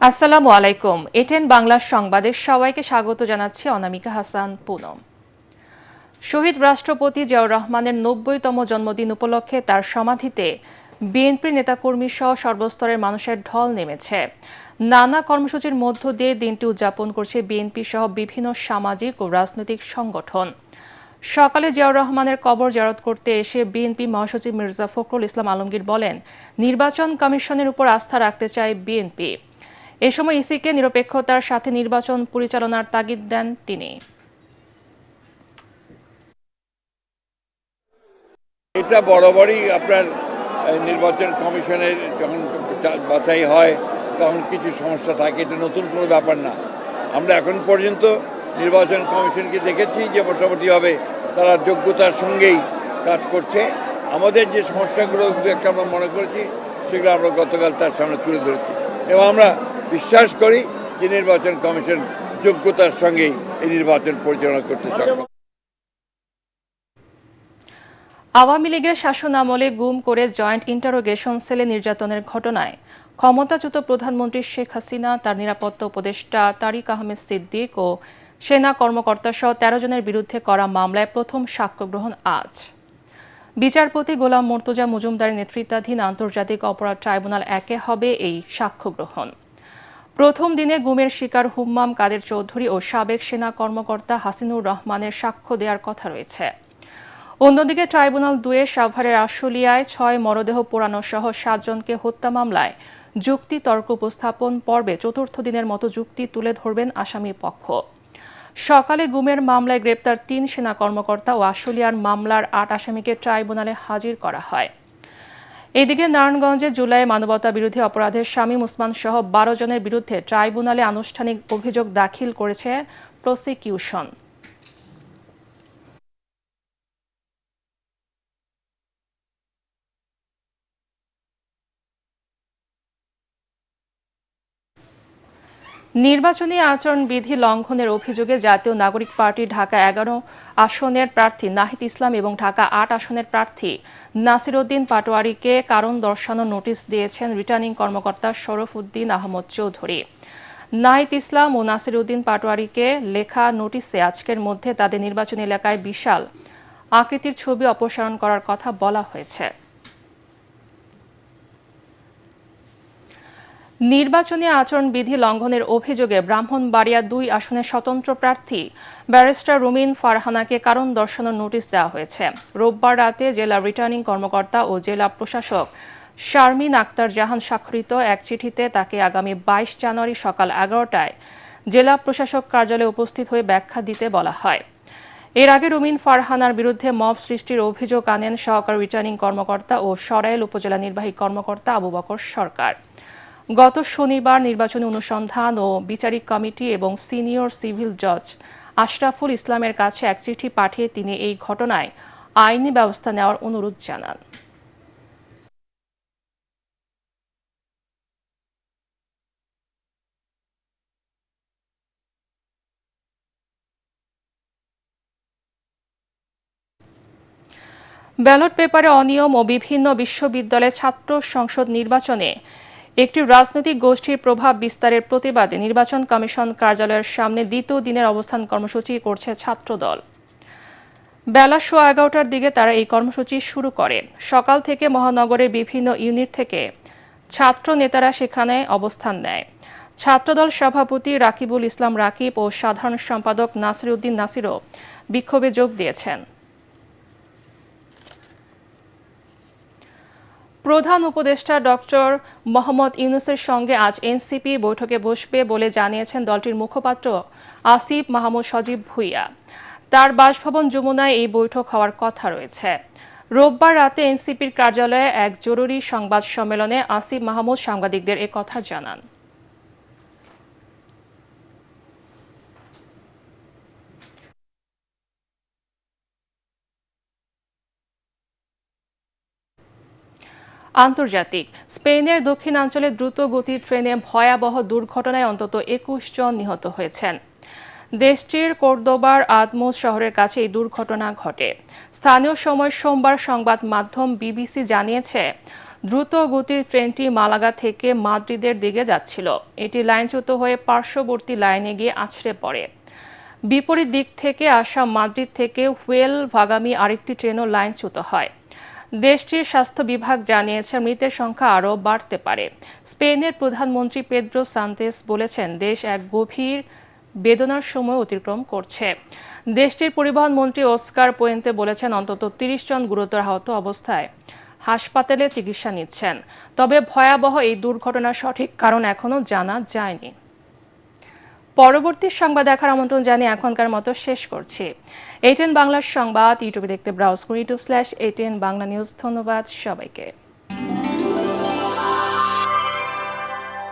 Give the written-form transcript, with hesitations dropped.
আসসালামু আলাইকুম। এটেন বাংলা সংবাদে সবাইকে স্বাগত জানাচ্ছি অনামিকা হাসান পুনম। শহীদ রাষ্ট্রপতি জিয়াউর রহমানের ৯০তম জন্মদিন উপলক্ষে তার সমাধিতে বিএনপির নেতাকর্মী সহ সর্বস্তরের মানুষের ঢল নেমেছে। নানা কর্মসূচির মধ্য দিয়ে দিনটি উদযাপন করছে বিএনপি সহ বিভিন্ন সামাজিক ও রাজনৈতিক সংগঠন। সকালে জিয়াউর রহমানের কবর জিয়ারত করতে এসে বিএনপি মহাসচিব মির্জা ফখরুল ইসলাম আলমগীর বলেন, নির্বাচন কমিশনের উপর আস্থা রাখতে চায় বিএনপি। এ সময় ইসিকে নিরপেক্ষতার সাথে নির্বাচন পরিচালনার তাগিদ দেন তিনি। এটা বরাবরই আপনার নির্বাচন কমিশনের যখন বাছাই হয় তখন কিছু সমস্যা থাকে, এটা নতুন কোনো ব্যাপার না। আমরা এখন পর্যন্ত নির্বাচন কমিশনকে দেখেছি যে মোটামুটিভাবে তারা যোগ্যতার সঙ্গেই কাজ করছে। আমাদের যে সমস্যাগুলো একটা আমরা মনে করেছি সেগুলো আমরা গতকাল তার সামনে তুলে ধরেছি এবং আমরা বিশ্বাস করি যে নির্বাচন কমিশন যোগ্যতার সঙ্গেই এই নির্বাচন পরিচালনা করতে সক্ষম। আওয়ামী লীগের শাসন আমলে গুম করে জয়েন্ট ইন্টারোগেশন সেলে নির্যাতনের ঘটনায় ক্ষমতাচ্যুত প্রধানমন্ত্রী শেখ হাসিনা, তার নিরাপত্তা উপদেষ্টা তারিক আহমেদ সিদ্দিক ও সেনা কর্মকর্তা সহ ১৩ জনের বিরুদ্ধে করা মামলায় প্রথম সাক্ষ্য গ্রহণ আজ। বিচারপতি গোলাম মর্তুজা মজুমদারের নেতৃত্বাধীন আন্তর্জাতিক অপরাধ ট্রাইব্যুনাল ১-এ হবে এই সাক্ষ্য গ্রহণ। প্রথম দিনে গুমের শিকার হুম্মাম কাদের চৌধুরী ও সাবেক সেনা কর্মকর্তা হাসিনুর রহমানের সাক্ষ্য দেওয়ার কথা রয়েছে। অন্যদিকে ট্রাইব্যুনাল ২-এর সাভারের আশুলিয়ায় ৬ মরদেহ পোড়ানো সহ ৭ জনকে হত্যা মামলায় যুক্তি তর্ক উপস্থাপন পর্বে চতুর্থ দিনের মতো যুক্তি তুলে ধরবেন আসামি পক্ষ। সকালে গুমের মামলায় গ্রেপ্তার ৩ সেনা কর্মকর্তা ও আশুলিয়ার মামলার ৮ আসামিকে ট্রাইব্যুনালে হাজির করা হয়। এদিকে নারায়ণগঞ্জে জুলাই মানবতা বিরোধী অপরাধের শামীম ওসমান সহ ১২ জনের বিরুদ্ধে ট্রাইব্যুনালে আনুষ্ঠানিক অভিযোগ দাখিল করেছে প্রসিকিউশন। নির্বাচনী আচরণবিধি লঙ্ঘনের অভিযোগে জাতীয় নাগরিক পার্টি ঢাকা ১১ আসনের প্রার্থী নাহিদ ইসলাম এবং ঢাকা ৮ আসনের প্রার্থী নাসির উদ্দিন পাটোয়ারীকে কারণ দর্শানোর নোটিশ দিয়েছেন রিটার্নিং কর্মকর্তা শরফ উদ্দিন আহমদ চৌধুরী। নাহিদ ইসলাম ও নাসির উদ্দিন পাটোয়ারীকে লেখা নোটিশে আজকের মধ্যে তাদের নির্বাচনী এলাকায় বিশাল আকৃতির ছবি অপসারণ করার কথা বলা হয়েছে। নির্বাচনী আচরণবিধি লঙ্ঘনের অভিযোগে ব্রাহ্মণবাড়িয়া ২ আসনের স্বতন্ত্র প্রার্থী ব্যারিস্টার রুমিন ফারহানাকে কারণ দর্শানোর নোটিশ দেওয়া হয়েছে। রোববার রাতে জেলা রিটার্নিং কর্মকর্তা ও জেলা প্রশাসক শারমিন আক্তার জাহান স্বাক্ষরিত এক চিঠিতে তাকে আগামী ২২ জানুয়ারি সকাল ১১টায় জেলা প্রশাসক কার্যালয়ে উপস্থিত হয়ে ব্যাখ্যা দিতে বলা হয়। এর আগে রুমিন ফারহানার বিরুদ্ধে মব সৃষ্টির অভিযোগ আনেন সহকারী রিটার্নিং কর্মকর্তা ও সরাইল উপজেলা নির্বাহী কর্মকর্তা আবু বকর সরকার। গত শনিবার নির্বাচনী অনুসন্ধান ও বিচারিক কমিটি এবং সিনিয়র সিভিল জজ আশরাফুল ইসলামের কাছে এক চিঠি পাঠিয়ে তিনি এই ঘটনায় আইনি ব্যবস্থা নেওয়ার অনুরোধ জানান। ব্যালট পেপারে অনিয়ম ও বিভিন্ন বিশ্ববিদ্যালয়ের ছাত্র সংসদ নির্বাচনে একটি রাজনৈতিক গোষ্ঠীর প্রভাব বিস্তারের প্রতিবাদে নির্বাচন কমিশন কার্যালয়ের সামনে দ্বিতীয় দিনের অবস্থান কর্মসূচি করছে ছাত্রদল। বেলা ১১:১৫টার দিকে তারা এই কর্মসূচি শুরু করে। সকাল থেকে মহানগরের বিভিন্ন ইউনিট থেকে ছাত্র নেতারা সেখানে অবস্থান নেয়। ছাত্রদল সভাপতি রাকিবুল ইসলাম রাকিব ও সাধারণ সম্পাদক নাসির উদ্দিন নাসিরও বিক্ষোভে যোগ দিয়েছেন। প্রধান উপদেষ্টা ডক্টর মোহাম্মদ ইউনূসের সঙ্গে আজ এনসিপি বৈঠকে বসবে বলে জানিয়েছেন দলটির মুখপাত্র আসিফ মাহমুদ সজীব ভুঁইয়া। তার বাসভবন যমুনায় এই বৈঠক হওয়ার কথা রয়েছে। রোববার রাতে এনসিপির কার্যালয়ে এক জরুরি সংবাদ সম্মেলনে আসিফ মাহমুদ সাংবাদিকদের এ কথা জানান। আন্তর্জাতিক, স্পেনের দক্ষিণাঞ্চলে দ্রুত গতির ট্রেনে ভয়াবহ দুর্ঘটনায় অন্তত ২১ জন নিহত হয়েছেন। দেশটির কর্দোবার আদমুজ শহরের কাছে এই দুর্ঘটনা ঘটে। স্থানীয় সময় সোমবার সংবাদ মাধ্যম বিবিসি জানিয়েছে, দ্রুত গতির ট্রেনটি মালাগা থেকে মাদ্রিদের দিকে যাচ্ছিল। এটি লাইনচ্যুত হয়ে পার্শ্ববর্তী লাইনে গিয়ে আছড়ে পড়ে। বিপরীত দিক থেকে আসা মাদ্রিদ থেকে হুয়েলভাগামী আরেকটি ট্রেনও লাইনচ্যুত হয়। দেশটির স্বাস্থ্য বিভাগ জানিয়েছে মৃতের সংখ্যা আরও বাড়তে পারে। স্পেনের প্রধানমন্ত্রী পেদ্রো সান্তেস বলেছেন দেশ এক গভীর বেদনার সময় অতিক্রম করছে। দেশটির পরিবহন মন্ত্রী অস্কার পোয়েন্তে বলেছেন অন্তত ৩০ জন গুরুতর আহত অবস্থায় হাসপাতালে চিকিৎসা নিচ্ছেন। তবে ভয়াবহ এই দুর্ঘটনার সঠিক কারণ এখনো জানা যায়নি। পরবর্তী সংবাদ দেখার আমন্ত্রণ জানিয়ে এখনকার মতো শেষ করছি। ATN বাংলার সংবাদ ইউটিউবে দেখতে ব্রাউজ করুন youtube/ATN বাংলা নিউজ। ধন্যবাদ সবাইকে।